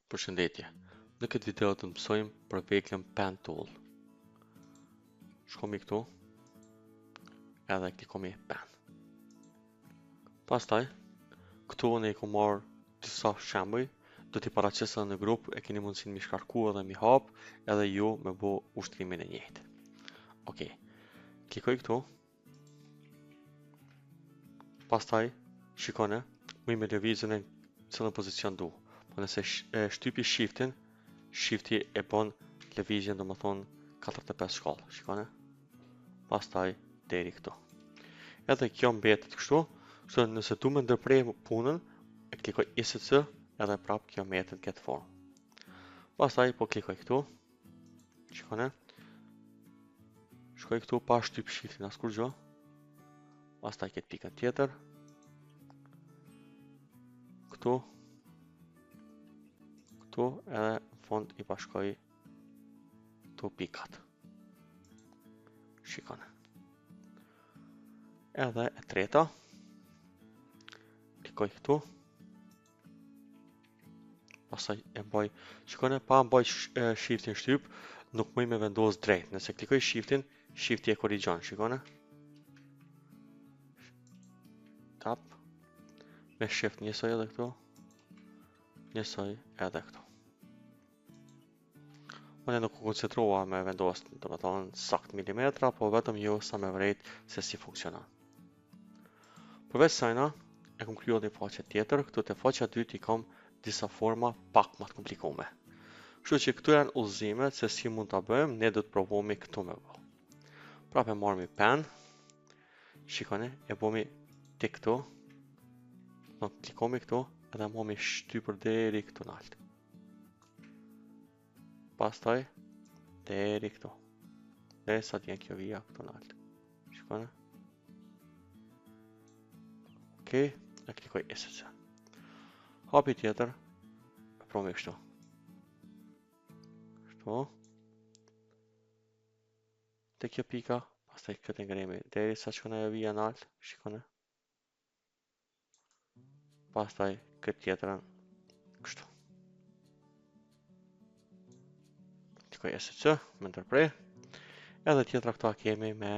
Përshëndetje, në këtë video të mësojmë për veklën Pen Tool. Shkomi këtu, edhe klikomi Pen. Pastaj, këtu ne i ku marrë disa shembuj, do t'i paraqesë në grup, e keni mundësinë mi shkarku edhe mi hap, edhe ju me bo ushtrimin e njëjtë. Okej, klikoj këtu. Pastaj, shikone, mu i me lëvizjen e cëllën pozicion du. Po nëse shtypi shiftin, shifti e bon lëvizjen do më thonë 45 shkallë, shikone? Pastaj deri këtu. Edhe kjo mbetet kështu, kështu nëse du me ndërprej punën, e klikoj ISC edhe prap kjo mbetet këtë formë. Pastaj po klikoj këtu, shikone? Shkoj këtu pa shtyp shiftin as kur gjo. Pastaj këtë pikën tjetër. Këtu. Këtu edhe në fund i bashkoj këtu pikat. Shikone. Edhe e treta. Klikoj këtu. Pastaj e mbaj, shikone, pa mbaj shiftin shtyp, nuk mëj me vendos drejt. Nëse klikoj shiftin, shifti e korrigjon, shikone. Tap. Me shift njësoj edhe këtu. Njësoj edhe këtu. Unë nuk u koncentrova me vendos, do të thonë sakt milimetra, po vetëm ju sa me vrejt se si funksionon. Përveç sajna, e kom kryu edhe një faqe tjetër, këtu te faqja dytë i kam disa forma pak më të komplikume. Kështu që këtu janë udhëzimet se si mund ta bëjmë, ne do të provojmë këtu me bë. Prapë marrmi pen, shikoni, e bëmi tek këtu, do të klikomi këtu, edhe mëmi shtypër deri këtu në altë. Pastaj, deri këtu. Deri sa t'jen kjo vija këtu në altë. Shikone. Okej, e klikoj ISC. Hapi tjetër, e promi kështu. Kështu. Te kjo pika, pastaj këtë ngremi deri sa shkon ajo vija në altë, shikone. Pastaj këtë tjetrën kështu. Klikoj ISC, me ndërprej. Edhe tjetra këta kemi me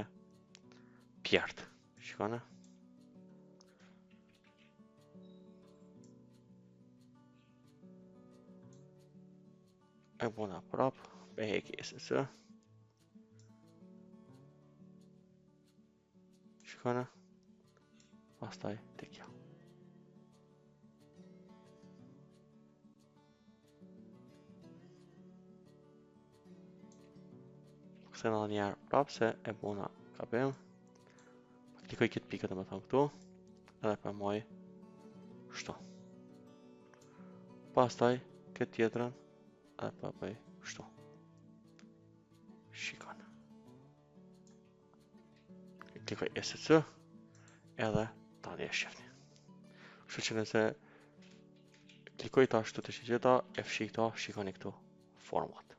pjertë. Shikone. E bona prap, e heki ISC. Shikone. Pastaj te kjo. Këse në njerë prap se e bona ka bëm. Klikoj këtë pikët e më thonë këtu. Edhe për moj shtu. Pastaj këtë tjetërën. Edhe për bëj shtu. Shikon. Klikoj ISC. Edhe tani e shifni. Kështu që nëse klikoj ta ashtu të shigjeta, e fshi këta, shikoni këtu format.